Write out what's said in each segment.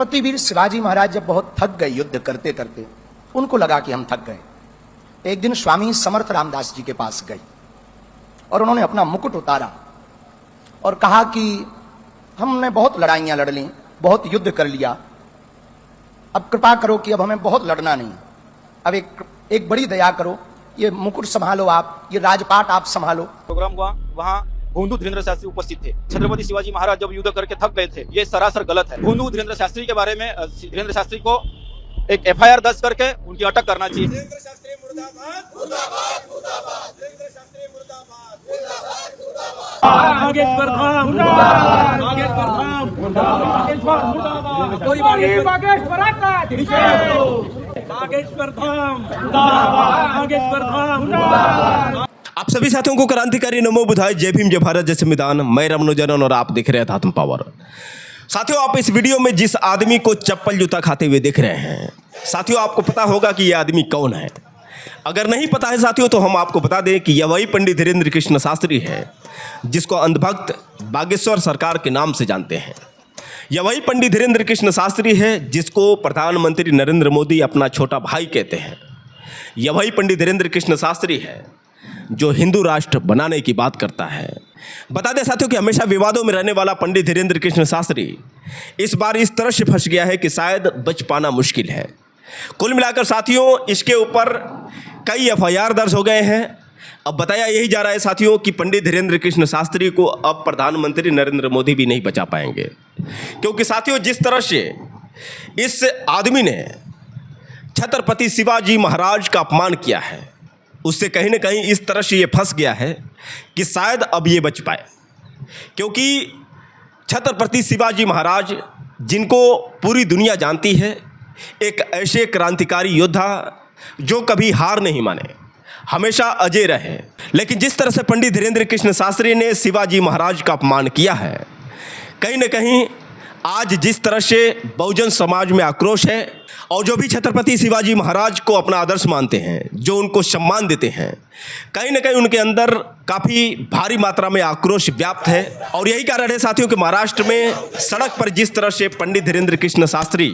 छत्रपति शिवाजी महाराज जब बहुत थक गए युद्ध करते करते, उनको लगा कि हम थक गए। एक दिन स्वामी समर्थ रामदास जी के पास गए और उन्होंने अपना मुकुट उतारा और कहा कि हमने बहुत लड़ाइयां लड़ ली, बहुत युद्ध कर लिया, अब कृपा करो कि अब हमें बहुत लड़ना नहीं, अब एक बड़ी दया करो, ये मुकुट संभालो, आप ये राजपाट आप संभालो। प्रोग्राम हुआ, वहाँ भूंदू धीरेन्द्र शास्त्री उपस्थित थे। छत्रपति शिवाजी महाराज जब युद्ध करके थक गए थे, ये सरासर गलत है। भूंदू धीरेन्द्र शास्त्री के बारे में धीरेन्द्र शास्त्री को एक एफआईआर दर्ज करके उनकी अटक करना चाहिए। धीरेन्द्र शास्त्री मुर्दाबाद, मुर्दाबाद, मुर्दाबाद, धीरेन्द्र शास्त्री मुर्दाबाद, मुर्दाबाद, मुर्दाबाद। आगे प्रधान मुर्दाबाद, आगे प्रधान मुर्दाबाद, कोई बागेश पराक्रम आगे प्रधान मुर्दाबाद, आगे प्रधान मुर्दाबाद। आप सभी साथियों को क्रांतिकारी नमो बुधाय, जय भीम, जय भारत, जय संविधान। मैं रमनोजन और आप देख रहे हैं आत्म पावर। साथियों, आप इस वीडियो में जिस आदमी को चप्पल जूता खाते हुए देख रहे हैं, साथियों आपको पता होगा कि यह आदमी कौन है। अगर नहीं पता है साथियों, तो हम आपको बता दें कि यह वही पंडित धीरेन्द्र कृष्ण शास्त्री है जिसको अंधभक्त बागेश्वर सरकार के नाम से जानते हैं। यह वही पंडित धीरेन्द्र कृष्ण शास्त्री है जिसको प्रधानमंत्री नरेंद्र मोदी अपना छोटा भाई कहते हैं। यह वही पंडित धीरेन्द्र कृष्ण शास्त्री है जो हिंदू राष्ट्र बनाने की बात करता है। बता दें साथियों कि हमेशा विवादों में रहने वाला पंडित धीरेन्द्र कृष्ण शास्त्री इस बार इस तरह से फंस गया है कि शायद बच पाना मुश्किल है। कुल मिलाकर साथियों इसके ऊपर कई एफआईआर दर्ज हो गए हैं। अब बताया यही जा रहा है साथियों कि पंडित धीरेन्द्र कृष्ण शास्त्री को अब प्रधानमंत्री नरेंद्र मोदी भी नहीं बचा पाएंगे, क्योंकि साथियों जिस तरह से इस आदमी ने छत्रपति शिवाजी महाराज का अपमान किया है, उससे कहीं ना कहीं इस तरह से ये फंस गया है कि शायद अब ये बच पाए। क्योंकि छत्रपति शिवाजी महाराज जिनको पूरी दुनिया जानती है, एक ऐसे क्रांतिकारी योद्धा जो कभी हार नहीं माने, हमेशा अजय रहे। लेकिन जिस तरह से पंडित धीरेन्द्र कृष्ण शास्त्री ने शिवाजी महाराज का अपमान किया है, कहीं ना कहीं आज जिस तरह से बहुजन समाज में आक्रोश है और जो भी छत्रपति शिवाजी महाराज को अपना आदर्श मानते हैं, जो उनको सम्मान देते हैं, कहीं ना कहीं उनके अंदर काफ़ी भारी मात्रा में आक्रोश व्याप्त है। और यही कारण है साथियों कि महाराष्ट्र में सड़क पर जिस तरह से पंडित धीरेन्द्र कृष्ण शास्त्री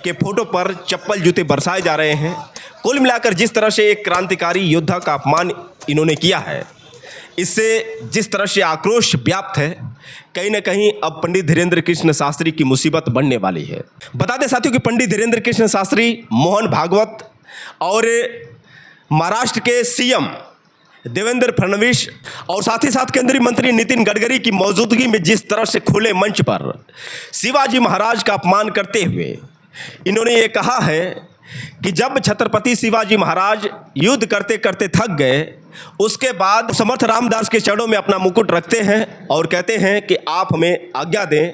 के फोटो पर चप्पल जूते बरसाए जा रहे हैं, कुल मिलाकर जिस तरह से एक क्रांतिकारी योद्धा का अपमान इन्होंने किया है, इससे जिस तरह से आक्रोश व्याप्त है, कहीं ना कहीं अब पंडित धीरेन्द्र कृष्ण शास्त्री की मुसीबत बढ़ने वाली है। बता दें साथियों कि पंडित धीरेन्द्र कृष्ण शास्त्री मोहन भागवत और महाराष्ट्र के सीएम देवेंद्र फडणवीस और साथ ही साथ केंद्रीय मंत्री नितिन गडकरी की मौजूदगी में जिस तरह से खुले मंच पर शिवाजी महाराज का अपमान करते हुए इन्होंने ये कहा है कि जब छत्रपति शिवाजी महाराज युद्ध करते करते थक गए, उसके बाद समर्थ रामदास के चरणों में अपना मुकुट रखते हैं और कहते हैं कि आप हमें आज्ञा दें,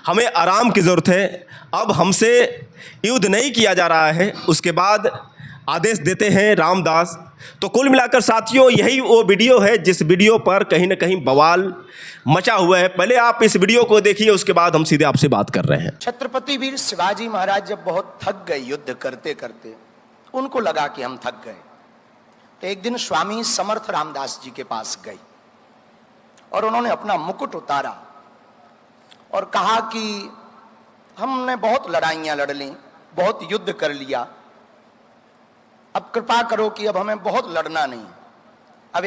हमें आराम की ज़रूरत है, अब हमसे युद्ध नहीं किया जा रहा है। उसके बाद आदेश देते हैं रामदास। तो कुल मिलाकर साथियों यही वो वीडियो है जिस वीडियो पर कहीं ना कहीं बवाल मचा हुआ है। पहले आप इस वीडियो को देखिए, उसके बाद हम सीधे आपसे बात कर रहे हैं। छत्रपति वीर शिवाजी महाराज जब बहुत थक गए युद्ध करते करते, उनको लगा कि हम थक गए, तो एक दिन स्वामी समर्थ रामदास जी के पास गए और उन्होंने अपना मुकुट उतारा और कहा कि हमने बहुत लड़ाइयां लड़ ली, बहुत युद्ध कर लिया, अब कृपा करो कि अब हमें बहुत लड़ना नहीं, अब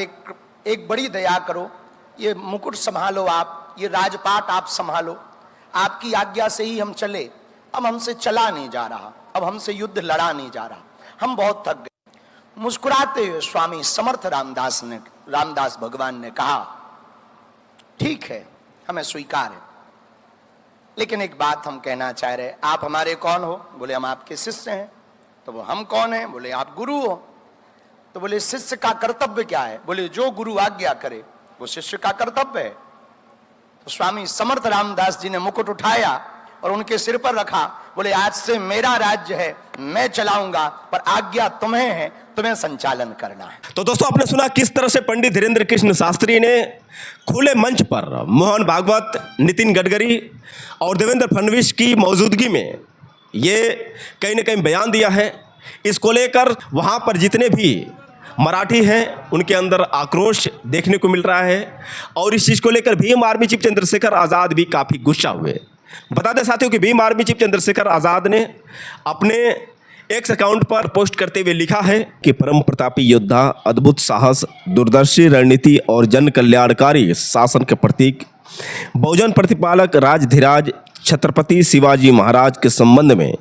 एक बड़ी दया करो, ये मुकुट संभालो, आप ये राजपाट आप संभालो, आपकी आज्ञा से ही हम चले, अब हमसे चला नहीं जा रहा, अब हमसे युद्ध लड़ा नहीं जा रहा, हम बहुत थक गए। मुस्कुराते हुए स्वामी समर्थ रामदास भगवान ने कहा, ठीक है, हमें स्वीकार है, लेकिन एक बात हम कहना चाह रहे, आप हमारे कौन हो? बोले हम आपके शिष्य हैं। तो वो हम कौन हैं? बोले आप गुरु हो। तो बोले शिष्य का कर्तव्य क्या है? बोले जो गुरु आज्ञा करे वो शिष्य का कर्तव्य है। तो स्वामी समर्थ रामदास जी ने मुकुट उठाया और उनके सिर पर रखा, बोले आज से मेरा राज्य है, मैं चलाऊंगा, पर आज्ञा तुम्हें है, तुम्हें संचालन करना है। तो दोस्तों आपने सुना किस तरह से पंडित धीरेन्द्र कृष्ण शास्त्री ने खुले मंच पर मोहन भागवत, नितिन गडकरी और देवेंद्र फडणवीस की मौजूदगी में ये कहीं ना कहीं बयान दिया है। इसको लेकर वहाँ पर जितने भी मराठी हैं उनके अंदर आक्रोश देखने को मिल रहा है और इस चीज़ को लेकर भीम आर्मी चीफ चंद्रशेखर आज़ाद भी काफ़ी गुस्सा हुए। बता दें साथियों कि भीम आर्मी चीफ चंद्रशेखर आज़ाद ने अपने एक्स अकाउंट पर पोस्ट करते हुए लिखा है कि परम प्रतापी योद्धा, अद्भुत साहस, दूरदर्शी रणनीति और जन कल्याणकारी शासन के प्रतीक, बहुजन प्रतिपालक राजधिराज छत्रपति शिवाजी महाराज के संबंध में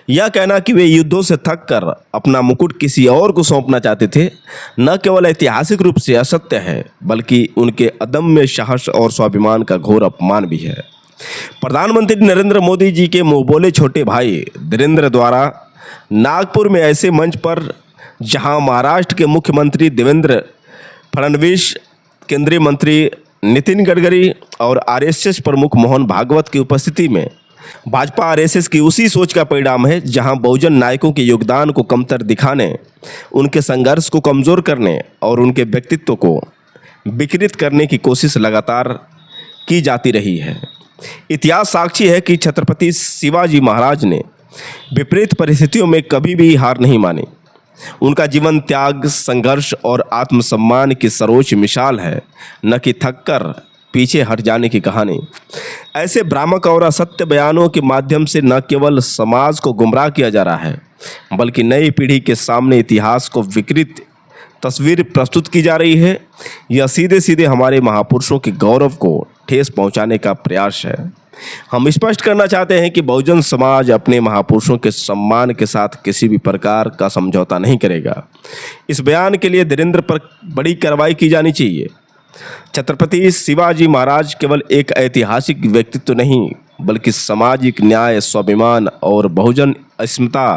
यह कहना कि वे युद्धों से थक कर अपना मुकुट किसी और को सौंपना चाहते थे, न केवल ऐतिहासिक रूप से असत्य है बल्कि उनके अदम्य साहस और स्वाभिमान का घोर अपमान भी है। प्रधानमंत्री नरेंद्र मोदी जी के मुंह बोले छोटे भाई धीरेंद्र द्वारा नागपुर में ऐसे मंच पर जहां महाराष्ट्र के मुख्यमंत्री देवेंद्र फडणवीस, केंद्रीय मंत्री नितिन गडकरी और आरएसएस प्रमुख मोहन भागवत की उपस्थिति में भाजपा आरएसएस की उसी सोच का परिणाम है जहां बहुजन नायकों के योगदान को कमतर दिखाने, उनके संघर्ष को कमज़ोर करने और उनके व्यक्तित्व को विकृत करने की कोशिश लगातार की जाती रही है। इतिहास साक्षी है कि छत्रपति शिवाजी महाराज ने विपरीत परिस्थितियों में कभी भी हार नहीं मानी। उनका जीवन त्याग, संघर्ष और आत्मसम्मान की सर्वोच्च मिसाल है, न कि थककर पीछे हट जाने की कहानी। ऐसे भ्रामक और असत्य बयानों के माध्यम से न केवल समाज को गुमराह किया जा रहा है बल्कि नई पीढ़ी के सामने इतिहास को विकृत तस्वीर प्रस्तुत की जा रही है। यह सीधे सीधे हमारे महापुरुषों के गौरव को ठेस पहुंचाने का प्रयास है। हम स्पष्ट करना चाहते हैं कि बहुजन समाज अपने महापुरुषों के सम्मान के साथ किसी भी प्रकार का समझौता नहीं करेगा। इस बयान के लिए धीरेंद्र पर बड़ी कार्रवाई की जानी चाहिए। छत्रपति शिवाजी महाराज केवल एक ऐतिहासिक व्यक्तित्व नहीं बल्कि सामाजिक न्याय, स्वाभिमान और बहुजन अस्मिता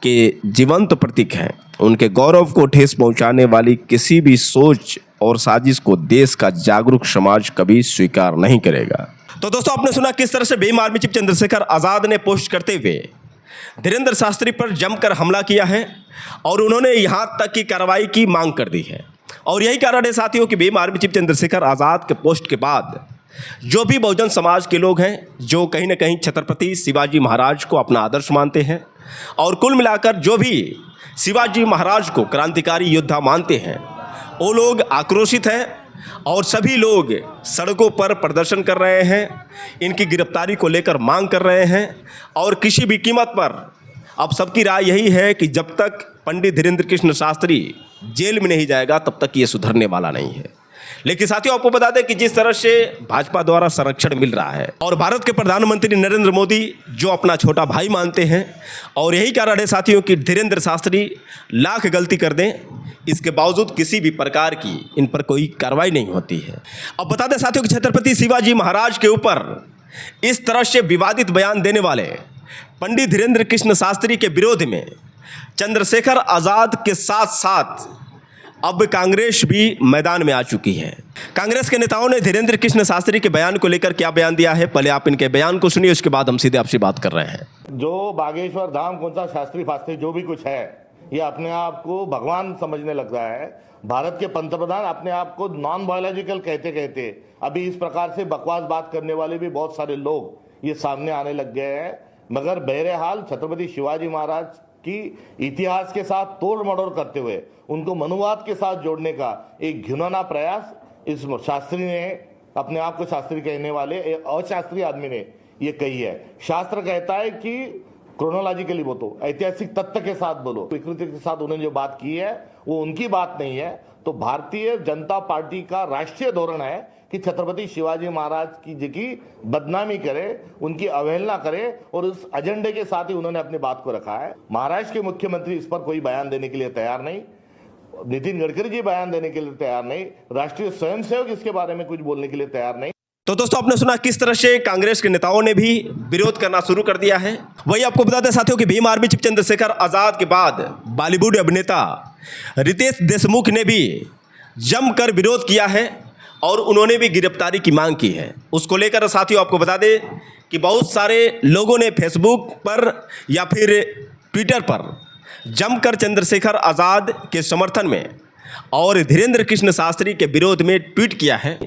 के जीवंत प्रतीक हैं। उनके गौरव को ठेस पहुंचाने वाली किसी भी सोच और साजिश को देश का जागरूक समाज कभी स्वीकार नहीं करेगा। तो दोस्तों, आपने सुना किस तरह से भीम आर्मी चीफ चंद्रशेखर आज़ाद ने पोस्ट करते हुए धीरेंद्र शास्त्री पर जमकर हमला किया है और उन्होंने यहाँ तक की कार्रवाई की मांग कर दी है। और यही कारण है साथियों कि भीम आर्मी चीफ चंद्रशेखर आज़ाद के पोस्ट के बाद जो भी बहुजन समाज के लोग हैं, जो कहीं ना कहीं छत्रपति शिवाजी महाराज को अपना आदर्श मानते हैं और कुल मिलाकर जो भी शिवाजी महाराज को क्रांतिकारी योद्धा मानते हैं, वो लोग आक्रोशित हैं और सभी लोग सड़कों पर प्रदर्शन कर रहे हैं, इनकी गिरफ्तारी को लेकर मांग कर रहे हैं। और किसी भी कीमत पर अब सबकी राय यही है कि जब तक पंडित धीरेंद्र कृष्ण शास्त्री जेल में नहीं जाएगा तब तक ये सुधरने वाला नहीं है। लेकिन साथियों, आपको बता दें कि जिस तरह से भाजपा द्वारा संरक्षण मिल रहा है और भारत के प्रधानमंत्री नरेंद्र मोदी जो अपना छोटा भाई मानते हैं, और यही कारण है साथियों कि धीरेंद्र शास्त्री लाख गलती कर दें, इसके बावजूद किसी भी प्रकार की इन पर कोई कार्रवाई नहीं होती है। अब बता दें साथियों कि छत्रपति शिवाजी महाराज के ऊपर इस तरह से विवादित बयान देने वाले पंडित धीरेंद्र कृष्ण शास्त्री के विरोध में चंद्रशेखर आज़ाद के साथ साथ अब कांग्रेस भी मैदान में आ चुकी है। कांग्रेस के नेताओं ने धीरेंद्र कृष्ण शास्त्री के बयान को लेकर क्या बयान दिया है, पहले आप इनके बयान को सुनिए, उसके बाद हम सीधे आपसे बात कर रहे हैं। जो बागेश्वर धाम कौन सा शास्त्री फास्त्री जो भी कुछ है, ये अपने आप को भगवान समझने लग रहा है। भारत के पंतप्रधान अपने आप को नॉन बायोलॉजिकल कहते कहते अभी इस प्रकार से बकवास बात करने वाले भी बहुत सारे लोग ये सामने आने लग गए हैं। मगर बहरहाल छत्रपति शिवाजी महाराज की इतिहास के साथ तोड़ मड़ोड़ करते हुए उनको मनुवाद के साथ जोड़ने का एक घिनौना प्रयास इस शास्त्री ने, अपने आप को शास्त्री कहने वाले अशास्त्रीय आदमी ने ये कही है। शास्त्र कहता है कि क्रोनोलॉजिकली बोलो, ऐतिहासिक तथ्य के साथ बोलो। विकृति के साथ उन्होंने जो बात की है वो उनकी बात नहीं है। तो भारतीय जनता पार्टी का राष्ट्रीय धोरण है कि छत्रपति शिवाजी महाराज की बदनामी करे, उनकी अवहेलना करे, और उस एजेंडे के साथ ही उन्होंने अपनी बात को रखा है। महाराष्ट्र के मुख्यमंत्री इस पर कोई बयान देने के लिए तैयार नहीं, नितिन गडकरी जी बयान देने के लिए तैयार नहीं, राष्ट्रीय स्वयंसेवक इसके बारे में कुछ बोलने के लिए तैयार नहीं। तो दोस्तों, आपने सुना किस तरह से कांग्रेस के नेताओं ने भी विरोध करना शुरू कर दिया है। वही आपको बता दें साथियों कि भीम आर्मी चीफ चंद्रशेखर आज़ाद के बाद बॉलीवुड अभिनेता रितेश देशमुख ने भी जमकर विरोध किया है और उन्होंने भी गिरफ्तारी की मांग की है। उसको लेकर साथियों आपको बता दें कि बहुत सारे लोगों ने फेसबुक पर या फिर ट्विटर पर जमकर चंद्रशेखर आज़ाद के समर्थन में और धीरेंद्र कृष्ण शास्त्री के विरोध में ट्वीट किया है,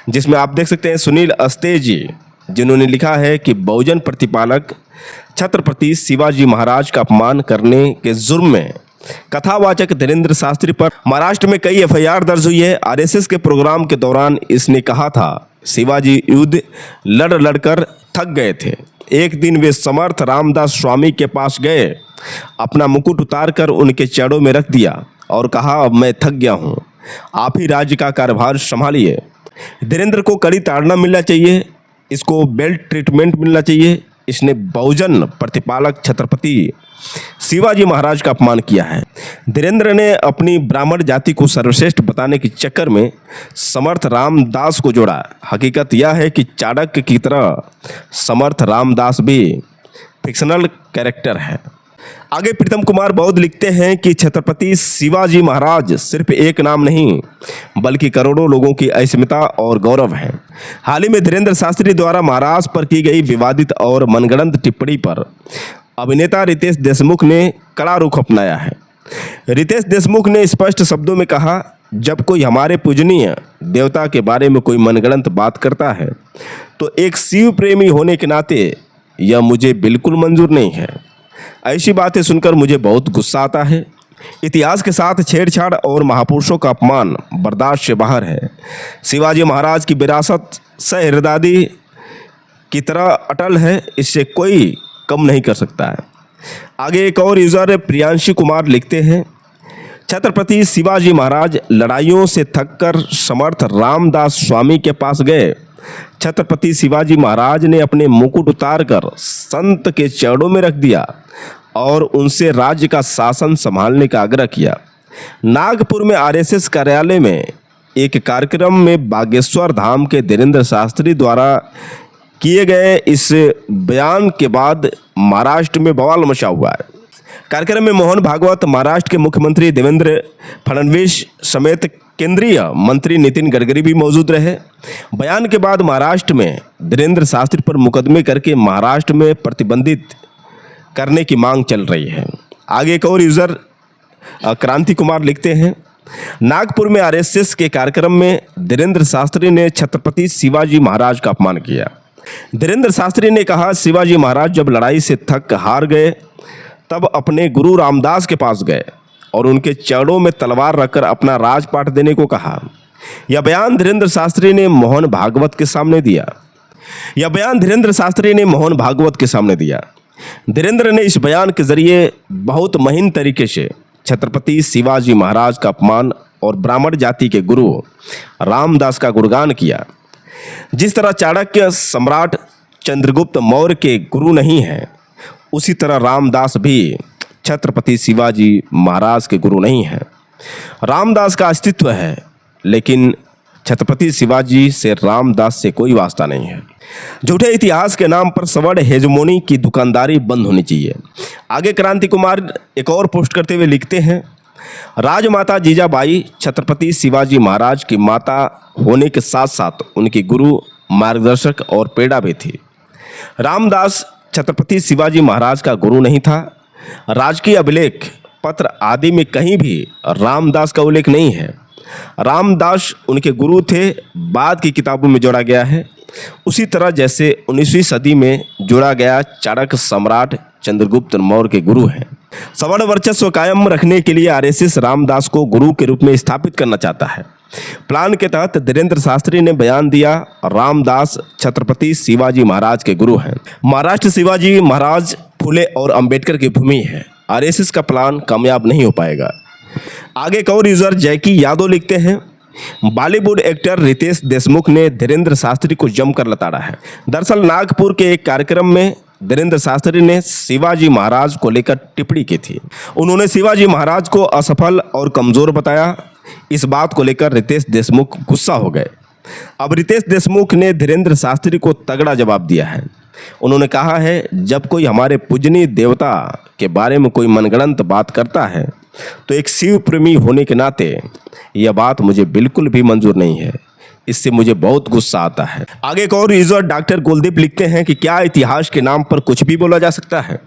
जिसमें आप देख सकते हैं सुनील अस्ते जी, जिन्होंने लिखा है कि बहुजन प्रतिपालक छत्रपति शिवाजी महाराज का अपमान करने के जुर्म में कथावाचक धीरेंद्र शास्त्री पर महाराष्ट्र में कई एफआईआर दर्ज हुई है। आरएसएस के प्रोग्राम के दौरान इसने कहा था शिवाजी युद्ध लड़ लड़कर थक गए थे। एक दिन वे समर्थ रामदास स्वामी के पास गए, अपना मुकुट उतारकर उनके चरणों में रख दिया और कहा, अब मैं थक गया हूँ, आप ही राज्य का कार्यभार संभालिए। धीरेंद्र को कड़ी ताड़ना मिलना चाहिए, इसको बेल्ट ट्रीटमेंट मिलना चाहिए। इसने बहुजन प्रतिपालक छत्रपति शिवाजी महाराज का अपमान किया है। धीरेंद्र ने अपनी ब्राह्मण जाति को सर्वश्रेष्ठ बताने के चक्कर में समर्थ रामदास को जोड़ा। हकीकत यह है कि चाणक्य की तरह समर्थ रामदास भी फिक्शनल कैरेक्टर है। आगे प्रीतम कुमार बौद्ध लिखते हैं कि छत्रपति शिवाजी महाराज सिर्फ एक नाम नहीं बल्कि करोड़ों लोगों की अस्मिता और गौरव है। हाल ही में धीरेंद्र शास्त्री द्वारा महाराज पर की गई विवादित और मनगढ़ंत टिप्पणी पर अभिनेता रितेश देशमुख ने कड़ा रुख अपनाया है। रितेश देशमुख ने स्पष्ट शब्दों में कहा, जब कोई हमारे पूजनीय देवता के बारे में कोई मनगढ़ंत बात करता है तो एक शिव प्रेमी होने के नाते यह मुझे बिल्कुल मंजूर नहीं है। ऐसी बातें सुनकर मुझे बहुत गुस्सा आता है। इतिहास के साथ छेड़छाड़ और महापुरुषों का अपमान बर्दाश्त से बाहर है। शिवाजी महाराज की विरासत सहृदयी की तरह अटल है, इससे कोई कम नहीं कर सकता है। आगे एक और यूजर प्रियांशी कुमार लिखते हैं, छत्रपति शिवाजी महाराज लड़ाइयों से थककर समर्थ रामदास स्वामी के पास गए। छत्रपति शिवाजी महाराज ने अपने मुकुट उतारकर संत के चरणों में रख दिया और उनसे राज्य का शासन संभालने का आग्रह किया। नागपुर में आरएसएस कार्यालय में एक कार्यक्रम में बागेश्वर धाम के धीरेंद्र शास्त्री द्वारा किए गए इस बयान के बाद महाराष्ट्र में बवाल मचा हुआ है। कार्यक्रम में मोहन भागवत, महाराष्ट्र के मुख्यमंत्री देवेंद्र फडणवीस समेत केंद्रीय मंत्री नितिन गडकरी भी मौजूद रहे। बयान के बाद महाराष्ट्र में धीरेंद्र शास्त्री पर मुकदमे करके महाराष्ट्र में प्रतिबंधित करने की मांग चल रही है। आगे एक और यूजर क्रांति कुमार लिखते हैं, नागपुर में आरएसएस के कार्यक्रम में धीरेंद्र शास्त्री ने छत्रपति शिवाजी महाराज का अपमान किया। धीरेंद्र शास्त्री ने कहा, शिवाजी महाराज जब लड़ाई से थक हार गए तब अपने गुरु रामदास के पास गए और उनके चरणों में तलवार रखकर अपना राजपाट देने को कहा। यह बयान धीरेंद्र शास्त्री ने मोहन भागवत के सामने दिया। धीरेंद्र ने इस बयान के जरिए बहुत महीन तरीके से छत्रपति शिवाजी महाराज का अपमान और ब्राह्मण जाति के गुरु रामदास का गुणगान किया। जिस तरह चाणक्य सम्राट चंद्रगुप्त मौर्य के गुरु नहीं है, उसी तरह रामदास भी छत्रपति शिवाजी महाराज के गुरु नहीं है। रामदास का अस्तित्व है, लेकिन छत्रपति शिवाजी से रामदास से कोई वास्ता नहीं है। झूठे इतिहास के नाम पर सवर्ण हेजमोनी की दुकानदारी बंद होनी चाहिए। आगे क्रांति कुमार एक और पोस्ट करते हुए लिखते हैं, राजमाता जीजाबाई छत्रपति शिवाजी महाराज की माता होने के साथ साथ उनकी गुरु, मार्गदर्शक और प्रेरणा भी थी। रामदास छत्रपति शिवाजी महाराज का गुरु नहीं था। राजकीय अभिलेख पत्र आदि में कहीं भी रामदास का उल्लेख नहीं है। रामदास उनके गुरु थे, बाद की किताबों में जोड़ा गया है, उसी तरह जैसे 19वीं सदी में जोड़ा गया चाणक्य सम्राट चंद्रगुप्त मौर्य के गुरु हैं। सवर्ण वर्चस्व कायम रखने के लिए आरएसएस रामदास को गुरु के रूप में स्थापित करना चाहता है। प्लान के तहत धीरेंद्र शास्त्री ने बयान दिया, रामदास छत्रपति शिवाजी महाराज के गुरु हैं। महाराष्ट्र शिवाजी महाराज, फुले और अंबेडकर की भूमि है। आरएसएस का प्लान कामयाब नहीं हो पाएगा। आगे एक और यूजर जैकी यादव लिखते हैं, बॉलीवुड एक्टर रितेश देशमुख ने धीरेंद्र शास्त्री को जमकर लताड़ा है। दरअसल नागपुर के एक कार्यक्रम में धीरेंद्र शास्त्री ने शिवाजी महाराज को लेकर टिप्पणी की थी। उन्होंने शिवाजी महाराज को असफल और कमजोर बताया। इस बात को लेकर रितेश देशमुख गुस्सा हो गए। अब रितेश देशमुख ने धीरेंद्र शास्त्री को तगड़ा जवाब दिया है। उन्होंने कहा है, जब कोई हमारे पूजनीय देवता के बारे में कोई मनगढ़ंत बात करता है तो एक शिव प्रेमी होने के नाते यह बात मुझे बिल्कुल भी मंजूर नहीं है। इससे मुझे बहुत गुस्सा आता है। आगे एक और यूजर डॉक्टर कुलदीप लिखते हैं कि क्या इतिहास के नाम पर कुछ भी बोला जा सकता है?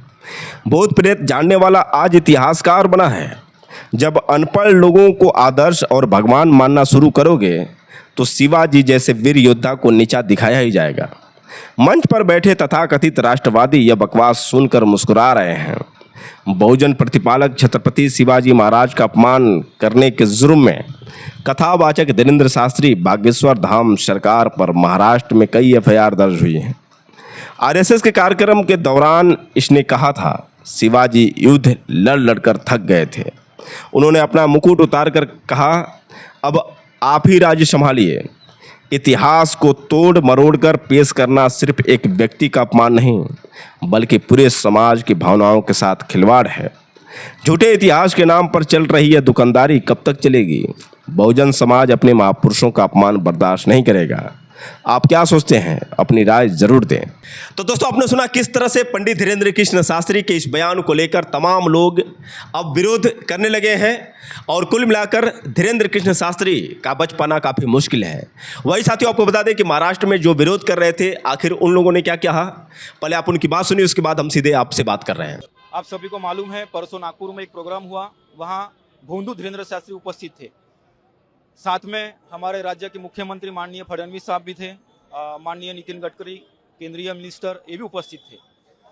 भूत प्रेत जानने वाला आज इतिहासकार बना है। जब अनपढ़ लोगों को आदर्श और भगवान मानना शुरू करोगे तो शिवाजी जैसे वीर योद्धा को नीचा दिखाया ही जाएगा। मंच पर बैठे तथाकथित राष्ट्रवादी यह बकवास सुनकर मुस्कुरा रहे हैं। बहुजन प्रतिपालक छत्रपति शिवाजी महाराज का अपमान करने के जुर्म में कथावाचक धीरेंद्र शास्त्री बागेश्वर धाम सरकार पर महाराष्ट्र में कई एफआईआर दर्ज हुई हैं। आरएसएस के कार्यक्रम के दौरान इसने कहा था शिवाजी युद्ध लड़ लड़कर थक गए थे। उन्होंने अपना मुकुट उतार कर कहा अब आप ही राज्य संभालिए। इतिहास को तोड़ मरोड़ कर पेश करना सिर्फ एक व्यक्ति का अपमान नहीं बल्कि पूरे समाज की भावनाओं के साथ खिलवाड़ है। झूठे इतिहास के नाम पर चल रही यह दुकानदारी कब तक चलेगी? बहुजन समाज अपने महापुरुषों का अपमान बर्दाश्त नहीं करेगा। आप क्या सोचते हैं? अपनी राय जरूर दें। तो दोस्तों, आपने सुना किस तरह से पंडित धीरेन्द्र कृष्ण शास्त्री के इस बयान को लेकर तमाम लोग अब विरोध करने लगे हैं और कुल मिलाकर धीरेन्द्र कृष्ण शास्त्री का बच पाना काफ़ी मुश्किल है। वही साथियों, आपको बता दें कि महाराष्ट्र में जो विरोध कर रहे थे, आखिर उन लोगों ने क्या कहा, पहले आप उनकी बात सुनिए, उसके बाद हम सीधे आपसे बात कर रहे हैं। आप सभी को मालूम है, परसों नागपुर में एक प्रोग्राम हुआ, वहाँ भोंदू धीरेन्द्र शास्त्री उपस्थित थे। साथ में हमारे राज्य के मुख्यमंत्री माननीय फडणवीस साहब भी थे, माननीय नितिन गडकरी केंद्रीय मिनिस्टर, ये भी उपस्थित थे।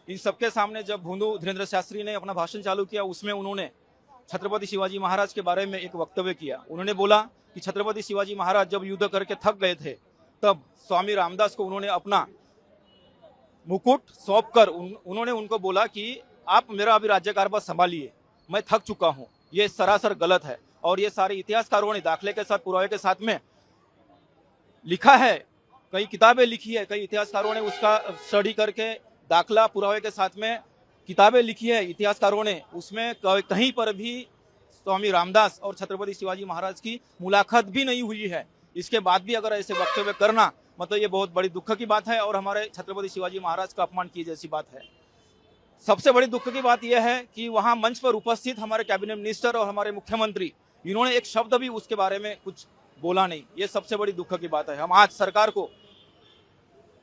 इन सबके सामने जब भोंदू धीरेन्द्र शास्त्री ने अपना भाषण चालू किया, उसमें उन्होंने छत्रपति शिवाजी महाराज के बारे में एक वक्तव्य किया। उन्होंने बोला कि छत्रपति शिवाजी महाराज जब युद्ध करके थक गए थे, तब स्वामी रामदास को उन्होंने अपना मुकुट सौंप कर उन्होंने उनको बोला कि आप मेरा अभी राज्यकारभार संभालिए, मैं थक चुका हूँ। ये सरासर गलत है और ये सारे इतिहासकारों ने दाखले के साथ, पुरावे के साथ में लिखा है, कई किताबें लिखी है, कई इतिहासकारों ने उसका स्टडी करके दाखला पुरावे के साथ में किताबें लिखी है इतिहासकारों ने। उसमें कहीं पर भी स्वामी रामदास और छत्रपति शिवाजी महाराज की मुलाकात भी नहीं हुई है। इसके बाद भी अगर ऐसे वक्तव्य करना, मतलब ये बहुत बड़ी दुख की बात है और हमारे छत्रपति शिवाजी महाराज का अपमान की जैसी बात है। सबसे बड़ी दुख की बात यह है कि वहाँ मंच पर उपस्थित हमारे कैबिनेट मिनिस्टर और हमारे मुख्यमंत्री, इन्होंने एक शब्द भी उसके बारे में कुछ बोला नहीं। ये सबसे बड़ी दुख की बात है। हम आज सरकार को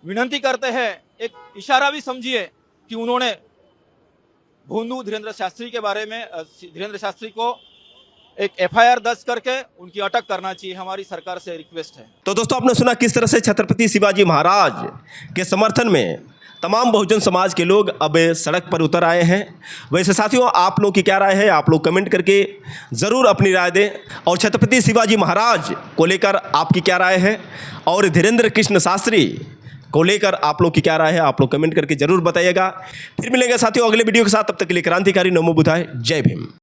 विनती करते हैं, एक इशारा भी समझिए कि उन्होंने भोंदू धीरेन्द्र शास्त्री के बारे में, धीरेन्द्र शास्त्री को एक एफआईआर दर्ज करके उनकी अटक करना चाहिए। हमारी सरकार से रिक्वेस्ट है। तो दोस्तों, आपने सुना किस तरह से छत्रपति शिवाजी महाराज के समर्थन में तमाम बहुजन समाज के लोग अब सड़क पर उतर आए हैं। वैसे साथियों, आप लोग की क्या राय है? आप लोग कमेंट करके ज़रूर अपनी राय दें। और छत्रपति शिवाजी महाराज को लेकर आपकी क्या राय है और धीरेन्द्र कृष्ण शास्त्री को लेकर आप लोग की क्या राय है? आप लोग कमेंट करके ज़रूर बताइएगा। फिर मिलेंगे साथियों अगले वीडियो के साथ। तब तक के लिए क्रांतिकारी नमो बुद्धाय। जय भीम।